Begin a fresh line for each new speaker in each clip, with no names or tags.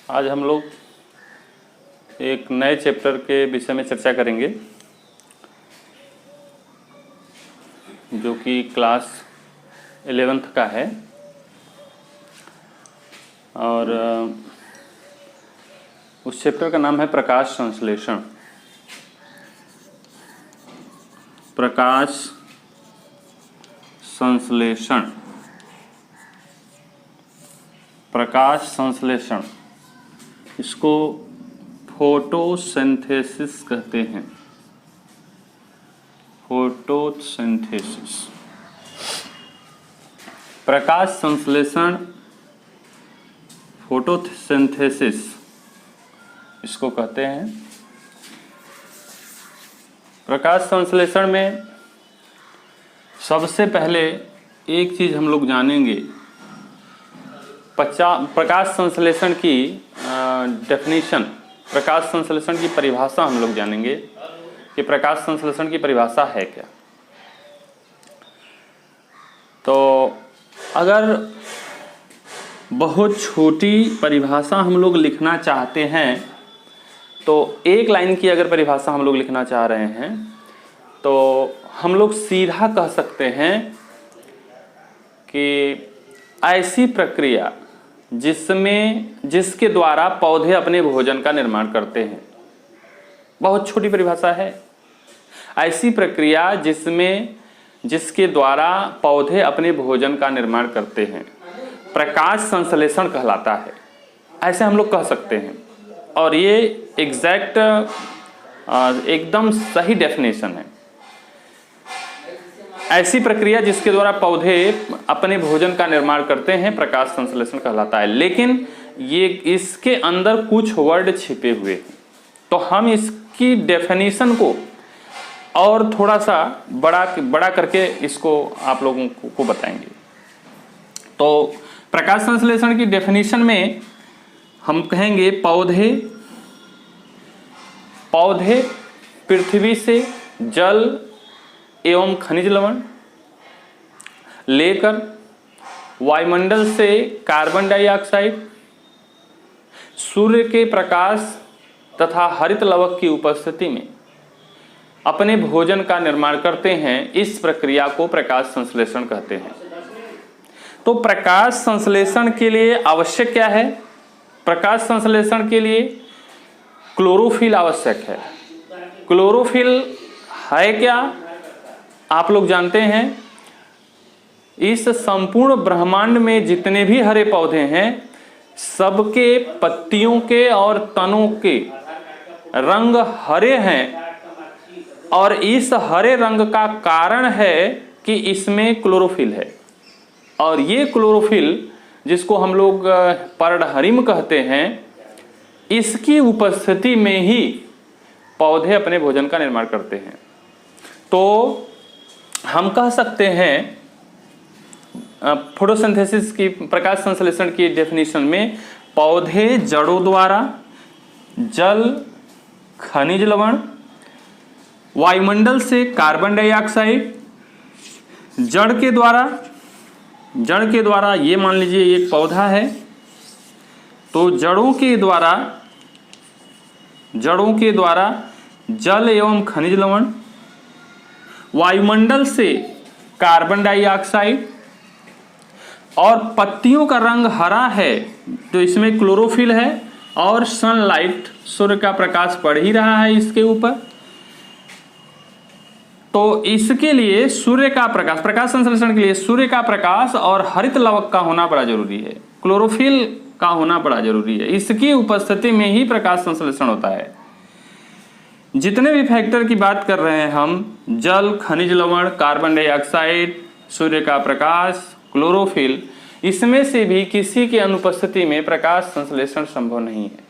आज हम लोग एक नए चैप्टर के विषय में चर्चा करेंगे जो कि क्लास 11th का है और उस चैप्टर का नाम है प्रकाश संश्लेषण। प्रकाश संश्लेषण, प्रकाश संश्लेषण, इसको फोटोसिंथेसिस कहते हैं। फोटोसिंथेसिस, प्रकाश संश्लेषण, फोटोसिंथेसिस इसको कहते हैं। प्रकाश संश्लेषण में सबसे पहले एक चीज हम लोग जानेंगे, प्रकाश संश्लेषण की डेफिनेशन, प्रकाश संश्लेषण की परिभाषा हम लोग जानेंगे कि प्रकाश संश्लेषण की परिभाषा है क्या। तो अगर बहुत छोटी परिभाषा हम लोग लिखना चाहते हैं तो एक लाइन की अगर परिभाषा हम लोग लिखना चाह रहे हैं तो हम लोग सीधा कह सकते हैं कि ऐसी प्रक्रिया जिसके द्वारा पौधे अपने भोजन का निर्माण करते हैं। बहुत छोटी परिभाषा है। ऐसी प्रक्रिया जिसके द्वारा पौधे अपने भोजन का निर्माण करते हैं प्रकाश संश्लेषण कहलाता है, ऐसे हम लोग कह सकते हैं। और ये एग्जैक्ट एकदम सही डेफिनेशन है। ऐसी प्रक्रिया जिसके द्वारा पौधे अपने भोजन का निर्माण करते हैं प्रकाश संश्लेषण कहलाता है। लेकिन ये इसके अंदर कुछ वर्ड छिपे हुए हैं, तो हम इसकी डेफिनेशन को और थोड़ा सा बड़ा करके इसको आप लोगों को बताएंगे। तो प्रकाश संश्लेषण की डेफिनेशन में हम कहेंगे पौधे पृथ्वी से जल एवं खनिज लवण लेकर वायुमंडल से कार्बन डाइऑक्साइड, सूर्य के प्रकाश तथा हरित लवक की उपस्थिति में अपने भोजन का निर्माण करते हैं। इस प्रक्रिया को प्रकाश संश्लेषण कहते हैं। तो प्रकाश संश्लेषण के लिए आवश्यक क्या है? प्रकाश संश्लेषण के लिए क्लोरोफिल आवश्यक है। क्लोरोफिल है क्या? आप लोग जानते हैं इस संपूर्ण ब्रह्मांड में जितने भी हरे पौधे हैं सबके पत्तियों के और तनों के रंग हरे हैं, और इस हरे रंग का कारण है कि इसमें क्लोरोफिल है। और ये क्लोरोफिल जिसको हम लोग पर्णहरिम कहते हैं, इसकी उपस्थिति में ही पौधे अपने भोजन का निर्माण करते हैं। तो हम कह सकते हैं फोटोसिंथेसिस की, प्रकाश संश्लेषण की डेफिनेशन में पौधे जड़ों द्वारा जल, खनिज लवण, वायुमंडल से कार्बन डाइऑक्साइड, जड़ के द्वारा ये मान लीजिए एक पौधा है तो जड़ों के द्वारा जल एवं खनिज लवण, वायुमंडल से कार्बन डाइऑक्साइड, और पत्तियों का रंग हरा है तो इसमें क्लोरोफिल है, और सनलाइट, सूर्य का प्रकाश पड़ ही रहा है इसके ऊपर। तो इसके लिए सूर्य का प्रकाश, प्रकाश संश्लेषण के लिए सूर्य का प्रकाश और हरित लवक का होना बड़ा जरूरी है, क्लोरोफिल का होना बड़ा जरूरी है। इसकी उपस्थिति में ही प्रकाश संश्लेषण होता है। जितने भी फैक्टर की बात कर रहे हैं हम, जल, खनिज लवण, कार्बन डाइऑक्साइड, सूर्य का प्रकाश, क्लोरोफिल, इसमें से भी किसी के अनुपस्थिति में प्रकाश संश्लेषण संभव नहीं है।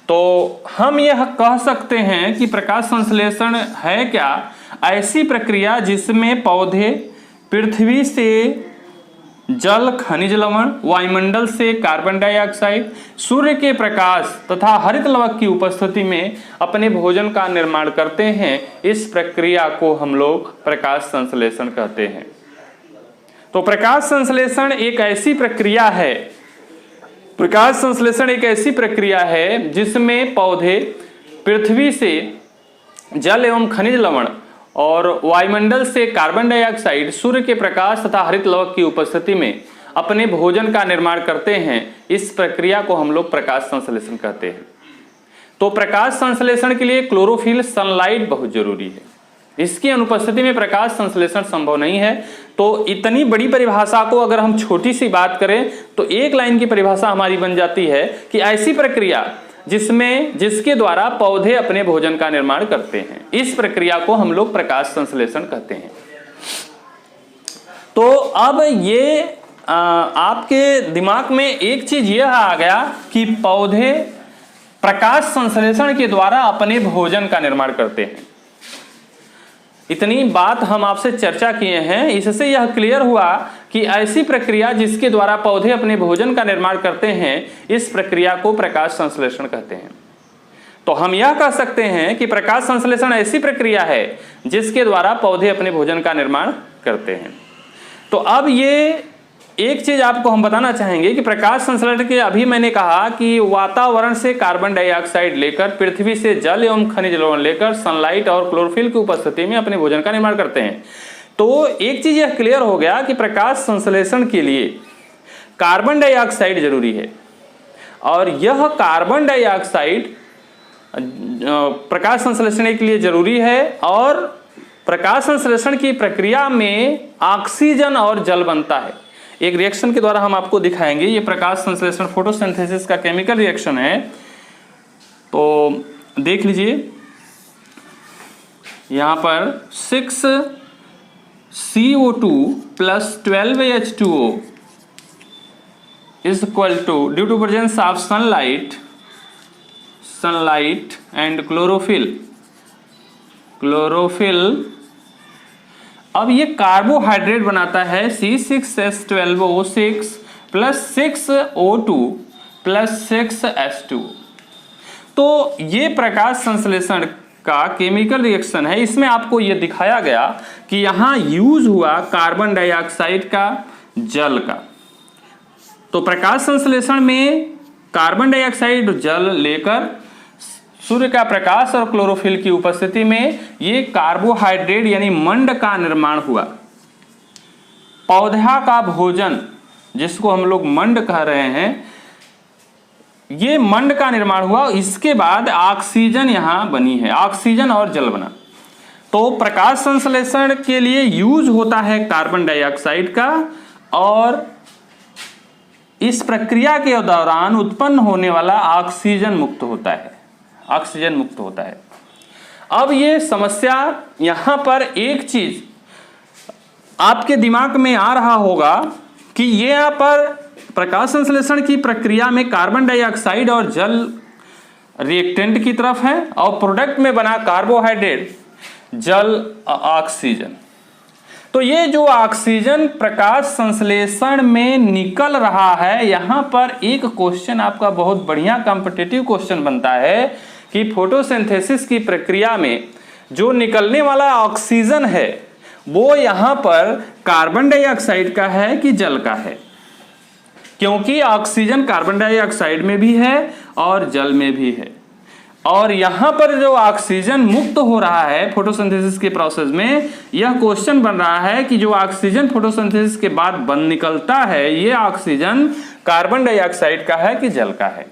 तो हम यह कह सकते हैं कि प्रकाश संश्लेषण है क्या? ऐसी प्रक्रिया जिसमें पौधे पृथ्वी से जल, खनिज लवण, वायुमंडल से कार्बन डाइऑक्साइड, सूर्य के प्रकाश तथा हरित लवक की उपस्थिति में अपने भोजन का निर्माण करते हैं। इस प्रक्रिया को हम लोग प्रकाश संश्लेषण कहते हैं। तो प्रकाश संश्लेषण एक ऐसी प्रक्रिया है प्रकाश संश्लेषण एक ऐसी प्रक्रिया है जिसमें पौधे पृथ्वी से जल एवं खनिज लवण और वायुमंडल से कार्बन डाइऑक्साइड, सूर्य के प्रकाश तथा हरित लवक की उपस्थिति में अपने भोजन का निर्माण करते हैं। इस प्रक्रिया को हम लोग प्रकाश संश्लेषण कहते हैं। तो प्रकाश संश्लेषण के लिए क्लोरोफिल, सनलाइट बहुत जरूरी है। इसकी अनुपस्थिति में प्रकाश संश्लेषण संभव नहीं है। तो इतनी बड़ी परिभाषा को अगर हम छोटी सी बात करें तो एक लाइन की परिभाषा हमारी बन जाती है कि ऐसी प्रक्रिया जिसके द्वारा पौधे अपने भोजन का निर्माण करते हैं, इस प्रक्रिया को हम लोग प्रकाश संश्लेषण कहते हैं। तो अब ये आपके दिमाग में एक चीज यह आ गया कि पौधे प्रकाश संश्लेषण के द्वारा अपने भोजन का निर्माण करते हैं। इतनी बात हम आपसे चर्चा किए हैं, इससे यह क्लियर हुआ कि ऐसी प्रक्रिया जिसके द्वारा पौधे अपने भोजन का निर्माण करते हैं, इस प्रक्रिया को प्रकाश संश्लेषण कहते हैं। तो हम यह कह सकते हैं कि प्रकाश संश्लेषण ऐसी प्रक्रिया है जिसके द्वारा पौधे अपने भोजन का निर्माण करते हैं। तो अब ये एक चीज आपको हम बताना चाहेंगे कि प्रकाश संश्लेषण के अभी मैंने कहा कि वातावरण से कार्बन डाइऑक्साइड लेकर, पृथ्वी से जल एवं खनिज लवण लेकर, सनलाइट और क्लोरोफिल की उपस्थिति में अपने भोजन का निर्माण करते हैं। तो एक चीज यह क्लियर हो गया कि प्रकाश संश्लेषण के लिए कार्बन डाइऑक्साइड जरूरी है और यह कार्बन डाइऑक्साइड प्रकाश संश्लेषण के लिए जरूरी है। और प्रकाश संश्लेषण की प्रक्रिया में ऑक्सीजन और जल बनता है। एक रिएक्शन के द्वारा हम आपको दिखाएंगे। ये प्रकाश संश्लेषण फोटोसिंथेसिस का केमिकल रिएक्शन है। तो देख लीजिए, यहां पर 6CO2 plus 12H2O is equal to, due to presence of sunlight and chlorophyll। अब ये कार्बोहाइड्रेट बनाता है C6H12O6 plus 6O2 plus 6H2। तो ये प्रकाश संश्लेषण का केमिकल रिएक्शन है। इसमें आपको ये दिखाया गया कि यहाँ यूज हुआ कार्बन डाइऑक्साइड का, जल का। तो प्रकाश संश्लेषण में कार्बन डाइऑक्साइड जल लेकर सूर्य का प्रकाश और क्लोरोफिल की उपस्थिति में ये कार्बोहाइड्रेट यानी मंड का निर्माण हुआ। पौधा का भोजन जिसको हम लोग मंड कह रहे हैं, ये मंड का निर्माण हुआ। इसके बाद ऑक्सीजन यहां बनी है, ऑक्सीजन और जल बना। तो प्रकाश संश्लेषण के लिए यूज होता है कार्बन डाइऑक्साइड का और इस प्रक्रिया के दौरान उत्पन्न होने वाला ऑक्सीजन मुक्त होता है, ऑक्सीजन मुक्त होता है। अब ये समस्या, यहां पर एक चीज आपके दिमाग में आ रहा होगा कि ये यहां पर प्रकाश संश्लेषण की प्रक्रिया में कार्बन डाइऑक्साइड और जल रिएक्टेंट की तरफ है और प्रोडक्ट में बना कार्बोहाइड्रेट, जल, ऑक्सीजन। तो ये जो ऑक्सीजन प्रकाश संश्लेषण में निकल रहा है, यहां पर एक क्वेश्चन आपका बहुत बढ़िया कॉम्पिटिटिव क्वेश्चन बनता है कि फोटोसिंथेसिस की प्रक्रिया में जो निकलने वाला ऑक्सीजन है वो यहां पर कार्बन डाइऑक्साइड का है कि जल का है? क्योंकि ऑक्सीजन कार्बन डाइऑक्साइड में भी है और जल में भी है। और यहां पर जो ऑक्सीजन मुक्त हो रहा है फोटोसिंथेसिस के प्रोसेस में, यह क्वेश्चन बन रहा है कि जो ऑक्सीजन फोटोसिंथेसिस के बाद बन निकलता है, ये ऑक्सीजन कार्बन डाइऑक्साइड का है कि जल का है?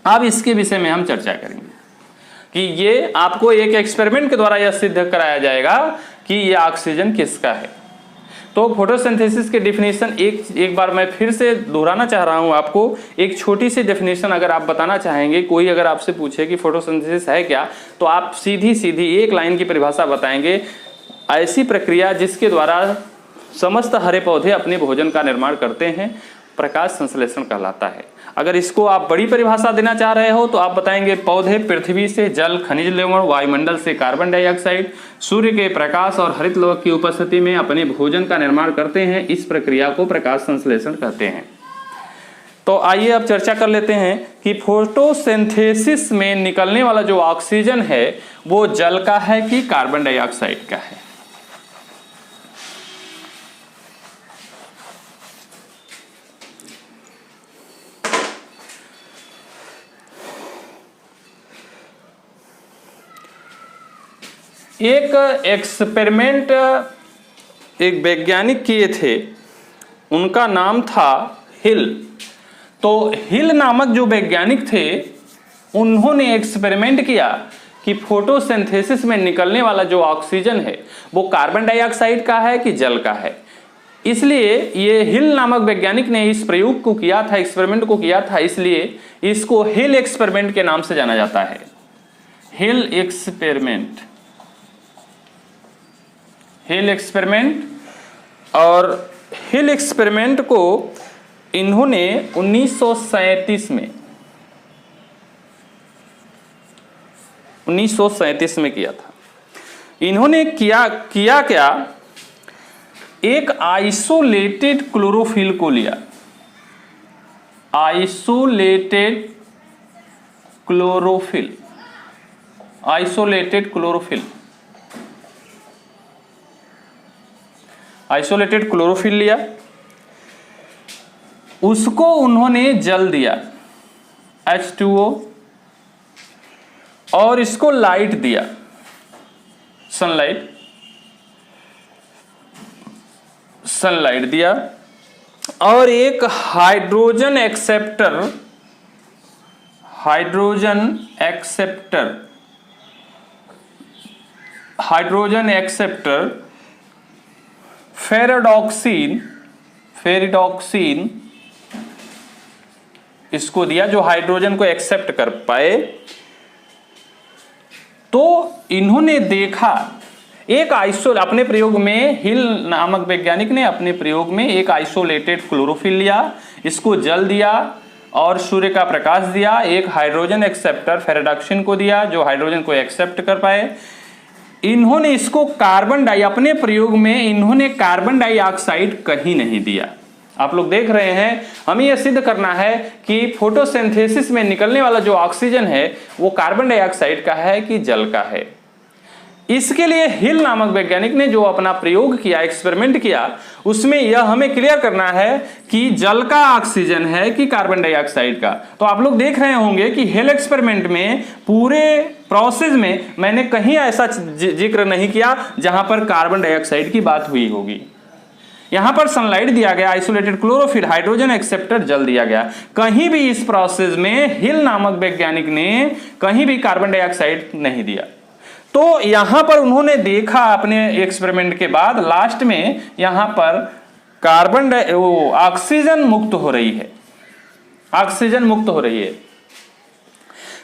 अब इसके विषय में हम चर्चा करेंगे कि ये आपको एक एक्सपेरिमेंट के द्वारा यह सिद्ध कराया जाएगा कि ये ऑक्सीजन किसका है। तो फोटोसिंथेसिस के डेफिनेशन एक बार मैं फिर से दोहराना चाह रहा हूं आपको। एक छोटी सी डेफिनेशन अगर आप बताना चाहेंगे, कोई अगर आपसे पूछे कि फोटोसिंथेसिस है क्या, तो आप सीधी एक लाइन की परिभाषा बताएंगे, ऐसी प्रक्रिया जिसके द्वारा समस्त हरे पौधे अपने भोजन का निर्माण करते हैं, प्रकाश संश्लेषण कहलाता है। अगर इसको आप बड़ी परिभाषा देना चाह रहे हो तो आप बताएंगे पौधे पृथ्वी से जल, खनिज लवण, वायुमंडल से कार्बन डाइऑक्साइड, सूर्य के प्रकाश और हरित लवक की उपस्थिति में अपने भोजन का निर्माण करते हैं। इस प्रक्रिया को प्रकाश संश्लेषण कहते हैं। तो आइए अब चर्चा कर लेते हैं कि फोटोसिंथेसिस में निकलने वाला जो ऑक्सीजन है वो जल का है कि कार्बन डाइऑक्साइड का है। एक एक्सपेरिमेंट एक वैज्ञानिक किए थे, उनका नाम था हिल। तो हिल नामक जो वैज्ञानिक थे, उन्होंने एक्सपेरिमेंट किया कि फोटोसिंथेसिस में निकलने वाला जो ऑक्सीजन है वो कार्बन डाइऑक्साइड का है कि जल का है। इसलिए ये हिल नामक वैज्ञानिक ने इस प्रयोग को किया था, एक्सपेरिमेंट को किया था, इसलिए इसको हिल एक्सपेरिमेंट के नाम से जाना जाता है। हिल एक्सपेरिमेंट, हिल एक्सपेरिमेंट। और हिल एक्सपेरिमेंट को इन्होंने 1937 में किया था। इन्होंने किया क्या, एक आइसोलेटेड क्लोरोफिल को लिया, isolated chlorophyll, isolated chlorophyll, isolated chlorophyll लिया, उसको उन्होंने जल दिया H2O, और इसको लाइट दिया, सनलाइट, सनलाइट दिया, और एक hydrogen acceptor, hydrogen acceptor, hydrogen acceptor ferredoxin, ferredoxin इसको दिया जो हाइड्रोजन को एक्सेप्ट कर पाए। तो इन्होंने देखा एक अपने प्रयोग में, हिल नामक वैज्ञानिक ने अपने प्रयोग में एक आइसोलेटेड क्लोरोफिल लिया, इसको जल दिया और सूर्य का प्रकाश दिया, एक हाइड्रोजन एक्सेप्टर फेरिडॉक्सिन को दिया जो हाइड्रोजन को एक्सेप्ट कर पाए। इन्होंने इसको अपने प्रयोग में इन्होंने कार्बन डाइऑक्साइड कहीं नहीं दिया। आप लोग देख रहे हैं, हमें यह सिद्ध करना है कि फोटोसिंथेसिस में निकलने वाला जो ऑक्सीजन है वो कार्बन डाइऑक्साइड का है कि जल का है। इसके लिए हिल नामक वैज्ञानिक ने जो अपना प्रयोग किया, एक्सपेरिमेंट किया, उसमें यह हमें क्लियर करना है कि जल का ऑक्सीजन है कि कार्बन डाइऑक्साइड का। तो आप लोग देख रहे होंगे कि हिल एक्सपेरिमेंट में पूरे प्रोसेस में मैंने कहीं ऐसा जिक्र नहीं किया जहां पर कार्बन डाइऑक्साइड की बात हुई होगी। यहां पर सनलाइट दिया गया, आइसोलेटेड क्लोरोफिल, हाइड्रोजन एक्सेप्टर, जल दिया गया। कहीं भी इस प्रोसेस में हिल नामक वैज्ञानिक ने कहीं भी कार्बन डाइऑक्साइड नहीं दिया। तो यहां पर उन्होंने देखा अपने एक्सपेरिमेंट के बाद, लास्ट में यहां पर ऑक्सीजन मुक्त हो रही है, ऑक्सीजन मुक्त हो रही है।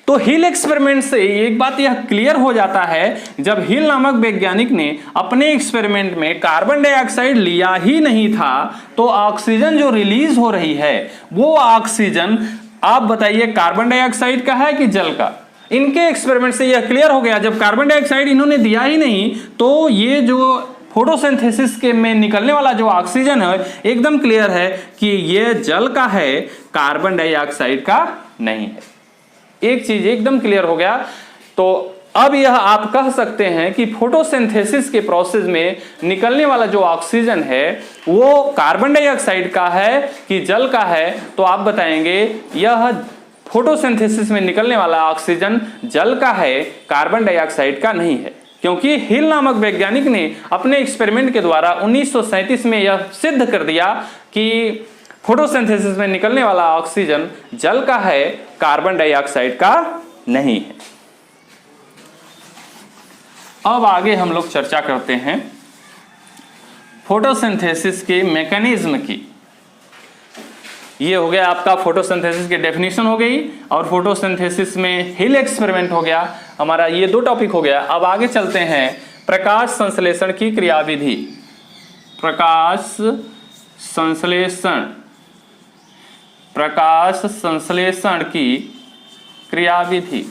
तो हिल एक्सपेरिमेंट से एक बात यह क्लियर हो जाता है, जब हिल नामक वैज्ञानिक ने अपने एक्सपेरिमेंट में कार्बन डाइऑक्साइड लिया ही नहीं था, तो ऑक्सीजन जो रिलीज हो रही है वो ऑक्सीजन, आप बताइए, कार्बन डाइऑक्साइड का है कि जल का? इनके एक्सपेरिमेंट से यह क्लियर हो गया, जब कार्बन डाइऑक्साइड इन्होंने दिया ही नहीं, तो ये जो फोटोसिंथेसिस के में निकलने वाला जो ऑक्सीजन है एकदम क्लियर है कि यह जल का है, कार्बन डाइऑक्साइड का नहीं है। एक चीज एकदम क्लियर हो गया। तो अब यह आप कह सकते हैं कि फोटोसिंथेसिस के प्रोसेस में निकलने वाला जो ऑक्सीजन है वो कार्बन डाइऑक्साइड का है कि जल का है? तो आप बताएंगे यह फोटोसिंथेसिस में निकलने वाला ऑक्सीजन जल का है, कार्बन डाइऑक्साइड का नहीं है। क्योंकि हिल नामक वैज्ञानिक ने अपने एक्सपेरिमेंट के द्वारा 1937 में यह सिद्ध कर दिया कि फोटोसिंथेसिस में निकलने वाला ऑक्सीजन जल का है, कार्बन डाइऑक्साइड का नहीं है। अब आगे हम लोग चर्चा करते हैं फोटोसिंथेसिस के मैकेनिज्म की। ये हो गया आपका फोटोसिंथेसिस की डेफिनेशन हो गई, और फोटोसिंथेसिस में हिल एक्सपेरिमेंट हो गया। हमारा ये दो टॉपिक हो गया। अब आगे चलते हैं प्रकाश संश्लेषण की क्रियाविधि। प्रकाश संश्लेषण, प्रकाश संश्लेषण की क्रियाविधि,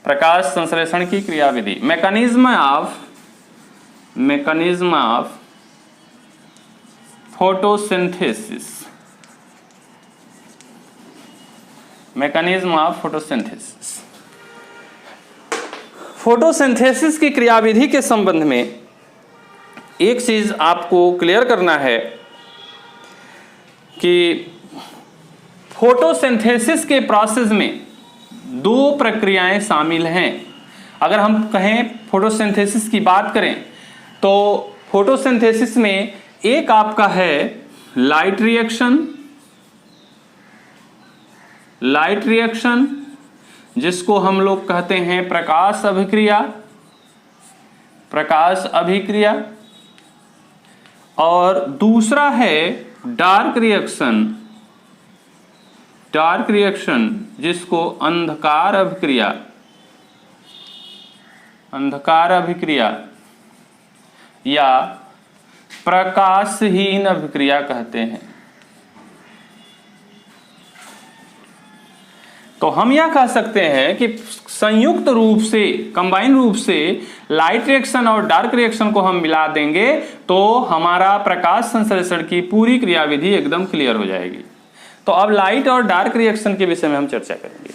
प्रकाश संश्लेषण की क्रियाविधि। Mechanism of photosynthesis, mechanism of photosynthesis. Photosynthesis की क्रियाविधि के संबंध में एक चीज आपको क्लियर करना है कि फोटोसिंथेसिस के प्रोसेस में दो प्रक्रियाएं शामिल हैं। अगर हम कहें फोटोसिंथेसिस की बात करें तो फोटोसिंथेसिस में एक आपका है लाइट रिएक्शन जिसको हम लोग कहते हैं प्रकाश अभिक्रिया, और दूसरा है डार्क रिएक्शन जिसको अंधकार अभिक्रिया या प्रकाशहीन अभिक्रिया कहते हैं। तो हम यह कह सकते हैं कि संयुक्त रूप से, कंबाइन रूप से लाइट रिएक्शन और डार्क रिएक्शन को हम मिला देंगे तो हमारा प्रकाश संश्लेषण की पूरी क्रियाविधि एकदम क्लियर हो जाएगी। तो अब लाइट और डार्क रिएक्शन के विषय में हम चर्चा करेंगे।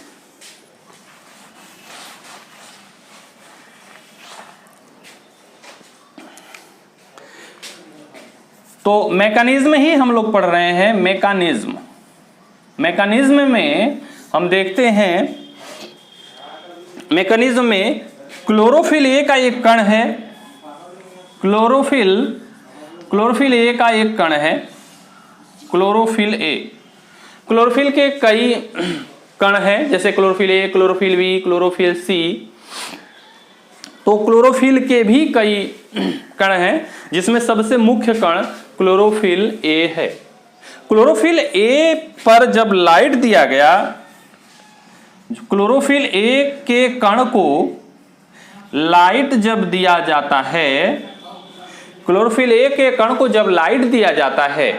तो मैकेनिज्म ही हम लोग पढ़ रहे हैं। मैकेनिज्म में हम देखते हैं, मैकेनिज्म में क्लोरोफिल ए का एक कण है, क्लोरोफिल ए का एक कण है, क्लोरोफिल के कई कण हैं, जैसे chlorophyll A, chlorophyll B, chlorophyll C. तो क्लोरोफिल के भी कई कण हैं जिसमें सबसे मुख्य कण क्लोरोफिल ए है। क्लोरोफिल ए पर जब लाइट दिया गया, क्लोरोफिल ए के कण को लाइट जब दिया जाता है, क्लोरोफिल ए के कण को जब लाइट दिया जाता है,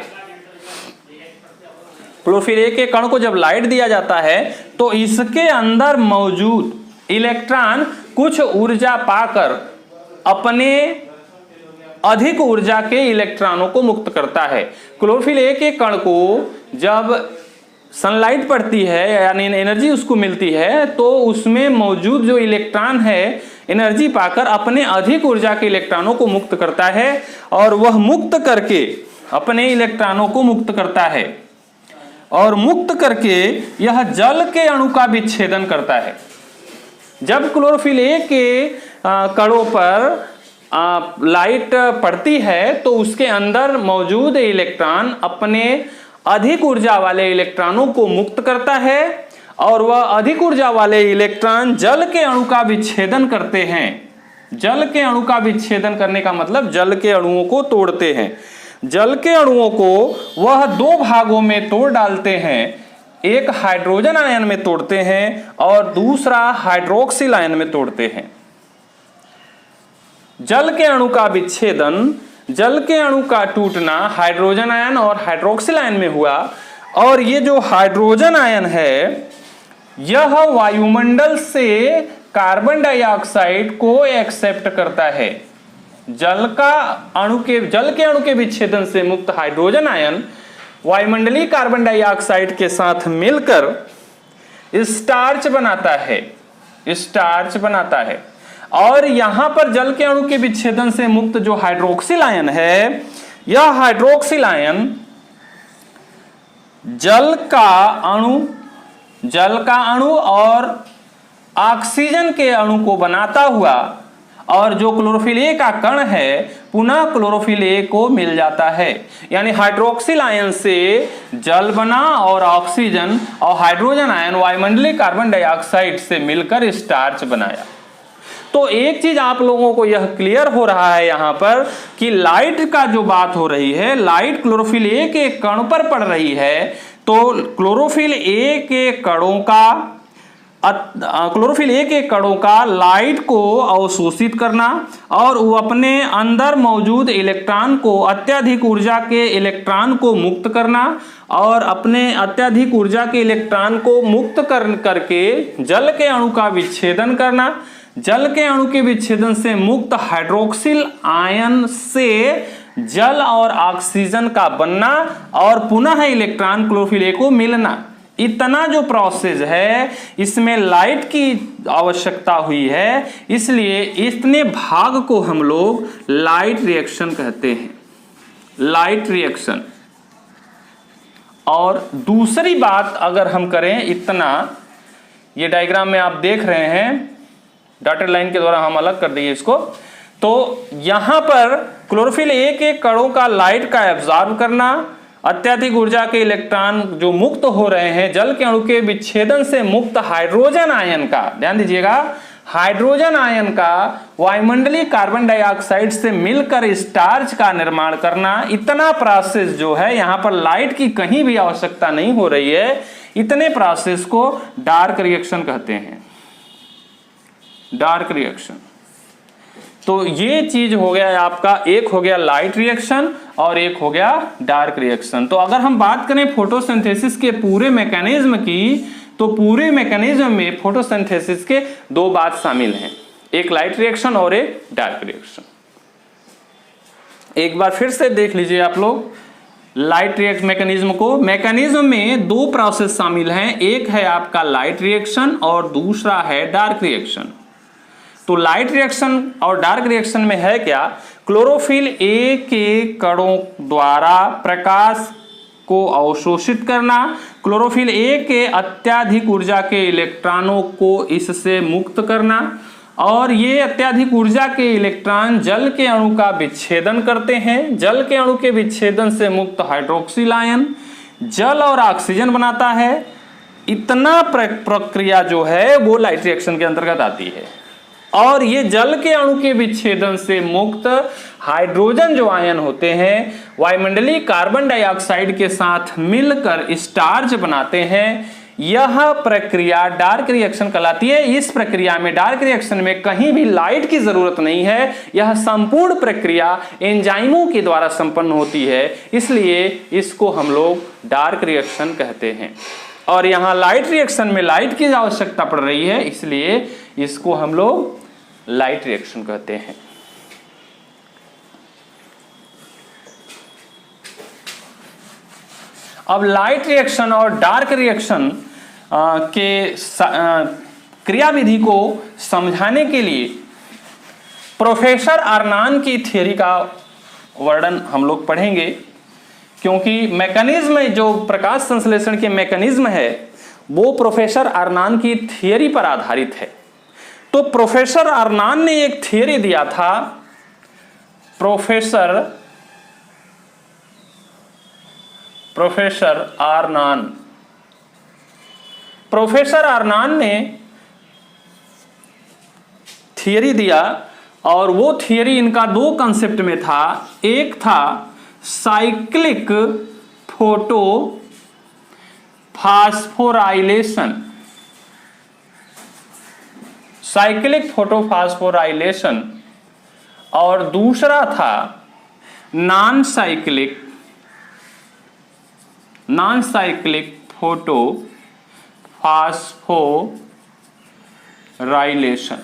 क्लोरोफिल ए के कण को जब लाइट दिया जाता है तो इसके अंदर मौजूद इलेक्ट्रॉन कुछ ऊर्जा पाकर अपने अधिक ऊर्जा के इलेक्ट्रॉनों को मुक्त करता है। क्लोरोफिल ए के कण को जब सनलाइट पड़ती है यानी एनर्जी उसको मिलती है तो उसमें मौजूद जो इलेक्ट्रॉन है एनर्जी पाकर अपने अधिक ऊर्जा के इलेक्ट्रॉनों को मुक्त करता है, और वह मुक्त करके अपने इलेक्ट्रॉनों को मुक्त करता है और मुक्त करके यह जल के अणु का विच्छेदन करता है। जब क्लोरोफिल ए के कणों पर लाइट पड़ती है तो उसके अंदर मौजूद इलेक्ट्रॉन अपने अधिक ऊर्जा वाले इलेक्ट्रॉनों को मुक्त करता है, और वह अधिक ऊर्जा वाले इलेक्ट्रॉन जल के अणु का विच्छेदन करते हैं। जल के अणु का विच्छेदन करने का मतलब जल के अणुओं को तोड़ते हैं। जल के अणुओं को वह दो भागों में तोड़ डालते हैं, एक हाइड्रोजन आयन में तोड़ते हैं और दूसरा हाइड्रोक्सिल आयन में तोड़ते हैं। जल के अणु का विच्छेदन, जल के अणु का टूटना हाइड्रोजन आयन और हाइड्रोक्सिल आयन में हुआ, और ये जो हाइड्रोजन आयन है यह वायुमंडल से कार्बन डाइऑक्साइड को एक्सेप्ट करता है। जल के अणु के विच्छेदन से मुक्त हाइड्रोजन आयन वायुमंडलीय कार्बन डाइऑक्साइड के साथ मिलकर स्टार्च बनाता है। और यहां पर जल के अणु के विच्छेदन से मुक्त जो हाइड्रोक्सिल आयन है, यह हाइड्रोक्सिल आयन जल का अणु और ऑक्सीजन के अणु को बनाता हुआ, और जो क्लोरोफिल ए का कण है पुनः क्लोरोफिल ए को मिल जाता है। यानी हाइड्रोक्सिल आयन से जल बना और ऑक्सीजन और हाइड्रोजन आयन वायुमंडलीय कार्बन डाइऑक्साइड से मिलकर स्टार्च बनाया। तो एक चीज आप लोगों को यह क्लियर हो रहा है यहां पर कि लाइट का जो बात हो रही है, लाइट क्लोरोफिल ए के कण पर पड़ रही है, तो क्लोरोफिल ए के कणों का लाइट को अवशोषित करना और वो अपने अंदर मौजूद इलेक्ट्रॉन को, अत्यधिक ऊर्जा के इलेक्ट्रॉन को मुक्त करना, और अपने अत्यधिक ऊर्जा के इलेक्ट्रॉन को मुक्त करके जल के अणु का विच्छेदन करना। जल के अणु के विच्छेदन से मुक्त हाइड्रोक्सिल आयन से जल और ऑक्सीजन का बनना और पुनः इलेक्ट्रॉन क्लोरोफिल ए को मिलना। इतना जो प्रोसेस है इसमें लाइट की आवश्यकता हुई है, इसलिए इतने भाग को हम लोग लाइट रिएक्शन कहते हैं, लाइट रिएक्शन। और दूसरी बात अगर हम करें, इतना ये डायग्राम में आप देख रहे हैं, डॉटेड लाइन के द्वारा हम अलग कर दिए इसको। तो यहां पर क्लोरोफिल ए के कणों का लाइट का एब्जॉर्ब करना, अत्यधिक ऊर्जा के इलेक्ट्रॉन जो मुक्त हो रहे हैं जल के अणु के विच्छेदन से मुक्त हाइड्रोजन आयन का, ध्यान दीजिएगा, हाइड्रोजन आयन का वायुमंडलीय कार्बन डाइऑक्साइड से मिलकर स्टार्च का निर्माण करना, इतना प्रोसेस जो है यहां पर लाइट की कहीं भी आवश्यकता नहीं हो रही है, इतने प्रोसेस को डार्क रिएक्शन कहते हैं, डार्क रिएक्शन। तो ये चीज हो गया आपका, एक हो गया लाइट रिएक्शन और एक हो गया डार्क रिएक्शन। तो अगर हम बात करें फोटोसिंथेसिस के पूरे मैकेनिज्म की, तो पूरे मैकेनिज्म में फोटोसिंथेसिस के दो बात शामिल हैं, एक लाइट रिएक्शन और एक डार्क रिएक्शन। एक बार फिर से देख लीजिए आप लोग लाइट रिएक्शन मैकेनिज्म को। मैकेनिज्म में दो प्रोसेस शामिल हैं, एक है आपका लाइट रिएक्शन और दूसरा है डार्क रिएक्शन। तो लाइट रिएक्शन और डार्क रिएक्शन में है क्या, क्लोरोफिल ए के कणों द्वारा प्रकाश को अवशोषित करना, क्लोरोफिल ए के अत्यधिक ऊर्जा के इलेक्ट्रॉनों को इससे मुक्त करना, और ये अत्यधिक ऊर्जा के इलेक्ट्रॉन जल के अणु का विच्छेदन करते हैं, जल के अणु के विच्छेदन से मुक्त हाइड्रोक्सिल आयन जल और ऑक्सीजन बनाता है। इतना प्रक्रिया जो है वो लाइट रिएक्शन के अंतर्गत आती है। और ये जल के अणु के विच्छेदन से मुक्त हाइड्रोजन जो आयन होते हैं वायुमंडलीय कार्बन डाइऑक्साइड के साथ मिलकर स्टार्च बनाते हैं। यह प्रक्रिया डार्क रिएक्शन कहलाती है। इस प्रक्रिया में, डार्क रिएक्शन में कहीं भी लाइट की जरूरत नहीं है, यह संपूर्ण प्रक्रिया एंजाइमों के द्वारा संपन्न होती है, इसलिए इसको हम लोग डार्क रिएक्शन कहते हैं। और यहाँ लाइट रिएक्शन में लाइट की आवश्यकता पड़ रही है, इसलिए इसको हम लोग लाइट रिएक्शन कहते हैं। अब लाइट रिएक्शन और डार्क रिएक्शन के क्रियाविधि को समझाने के लिए प्रोफेसर अर्नान की थ्योरी का वर्णन हम लोग पढ़ेंगे, क्योंकि मैकेनिज्म जो प्रकाश संश्लेषण के मैकेनिज्म है वो प्रोफेसर अर्नान की थ्योरी पर आधारित है। तो प्रोफेसर अर्नान ने एक थ्योरी दिया था, प्रोफेसर अर्नान ने थ्योरी दिया, और वो थ्योरी इनका दो कंसेप्ट में था। एक था cyclic photo phosphorylation, cyclic photophosphorylation, और दूसरा था नॉन साइक्लिक फोटोफास्फोराइलेशन।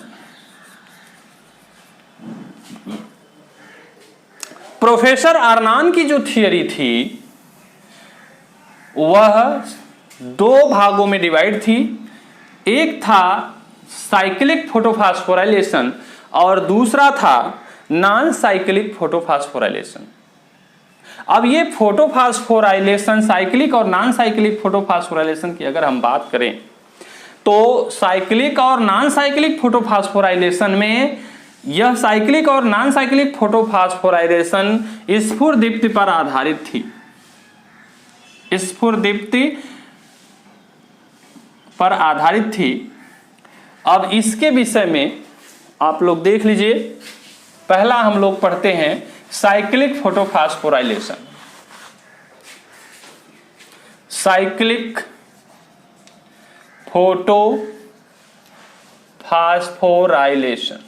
प्रोफेसर अर्नान की जो थियरी थी वह दो भागों में डिवाइड थी। एक था साइक्लिक फोटोफास्फोराइलेशन और दूसरा था नॉन साइक्लिक फोटोफास्फोराइलेशन। अब ये फोटोफास्फोराइलेशन, साइक्लिक और नॉन साइक्लिक फोटोफास्फोराइलेशन की अगर हम बात करें तो साइक्लिक और नॉन साइक्लिक फोटोफास्फोराइलेशन में, यह साइक्लिक और नॉन साइक्लिक फोटोफास्फोराइलेशन स्फुरदीप्ति पर आधारित थी, स्फुरदीप्ति पर आधारित थी। अब इसके विषय में आप लोग देख लीजिए, पहला हम लोग पढ़ते हैं cyclic photophosphorylation. Cyclic photophosphorylation,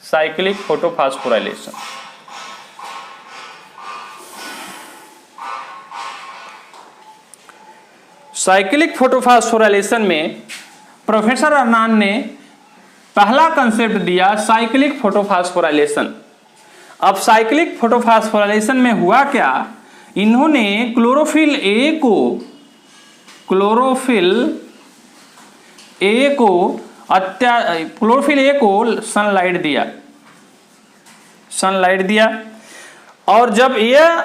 cyclic photophosphorylation. Cyclic photophosphorylation में प्रोफेसर अर्नान ने पहला कंसेप्ट दिया साइक्लिक फोटोफास्फोराइलेशन। अब साइक्लिक फोटोफास्फोराइलेशन में हुआ क्या, इन्होंने क्लोरोफिल ए को सनलाइट दिया, और जब यह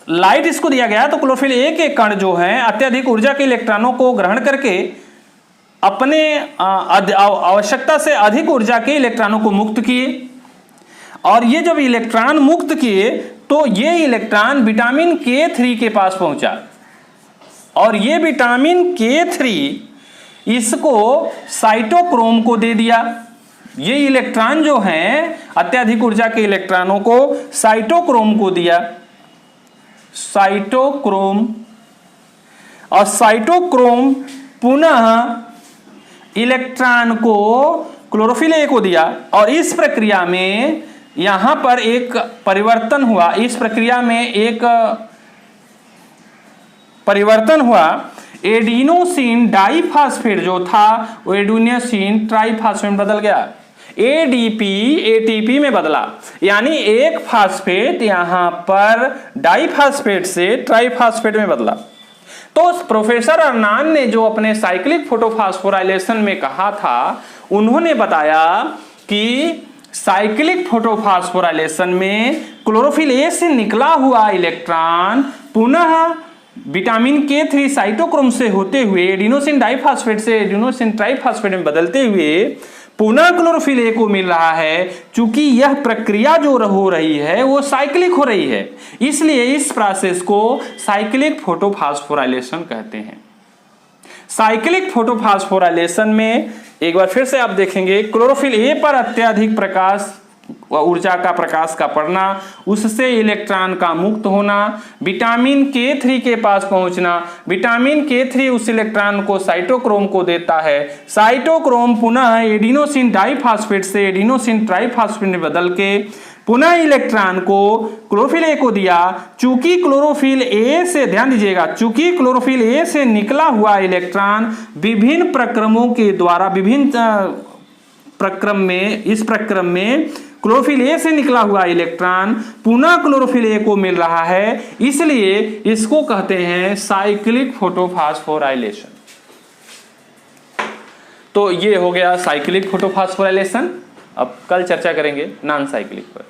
लाइट इसको दिया गया तो क्लोरोफिल ए के कण जो हैं अत्यधिक ऊर्जा के इलेक्ट्रॉनों को ग्रहण करके अपने आवश्यकता से अधिक ऊर्जा के इलेक्ट्रॉनों को मुक्त किए, और ये जब इलेक्ट्रॉन मुक्त किए तो ये इलेक्ट्रॉन विटामिन K3 के पास पहुंचा, और ये विटामिन K3 इसको साइटोक्रोम को दे दिया। ये इलेक्ट्रॉन जो हैं अत्यधिक ऊर्जा के इलेक्ट्रॉनों को साइटोक्रोम को दिया, साइटोक्रोम, और साइटोक्रोम पुनः इलेक्ट्रॉन को क्लोरोफिल ए को दिया, और इस प्रक्रिया में यहां पर एक परिवर्तन हुआ। इस प्रक्रिया में एक परिवर्तन हुआ, एडिनोसिन डाइफास्फेट जो था वो एडिनोसिन ट्राइफास्फेट में बदल गया, एडीपी एटीपी में बदला, यानी एक फास्फेट यहां पर डाइफास्फेट से ट्राइफास्फेट में बदला। तो प्रोफेसर अर्नान ने जो अपने साइक्लिक फोटोफॉस्फोराइलेशन में कहा था, उन्होंने बताया कि साइक्लिक फोटोफॉस्फोराइलेशन में क्लोरोफिल ए से निकला हुआ इलेक्ट्रॉन पुनः विटामिन K3 साइटोक्रोम से होते हुए एडिनोसिन डाइफास्फेट से एडिनोसिन ट्राइफास्फेट में बदलते हुए पुनः क्लोरोफिल ए को मिल रहा है। चूंकि यह प्रक्रिया जो हो रही है वो साइक्लिक हो रही है, इसलिए इस प्रोसेस को साइक्लिक फोटोफॉस्फोराइलेशन कहते हैं। साइक्लिक फोटोफॉस्फोराइलेशन में एक बार फिर से आप देखेंगे, क्लोरोफिल ए पर अत्यधिक प्रकाश ऊर्जा का प्रकाश का पड़ना, उससे इलेक्ट्रॉन का मुक्त होना, विटामिन K3 के पास पहुंचना, विटामिन K3 उस इलेक्ट्रॉन को साइटोक्रोम को देता है, साइटोक्रोम पुनः एडिनोसिन डाइफास्फेट से एडिनोसिन ट्राइफास्फेट में बदल के पुनः इलेक्ट्रॉन को क्लोरोफिल ए को दिया। चूंकि क्लोरोफिल ए से, ध्यान दीजिएगा, चूंकि क्लोरोफिल ए से निकला हुआ इलेक्ट्रॉन विभिन्न प्रक्रमों के द्वारा, विभिन्न प्रक्रम में, इस प्रक्रम में क्लोरोफिल ए से निकला हुआ इलेक्ट्रॉन पुनः क्लोरोफिल ए को मिल रहा है, इसलिए इसको कहते हैं साइक्लिक फोटोफॉस्फोराइलेशन। तो ये हो गया साइक्लिक फोटोफॉस्फोराइलेशन। अब कल चर्चा करेंगे नॉन साइक्लिक पर।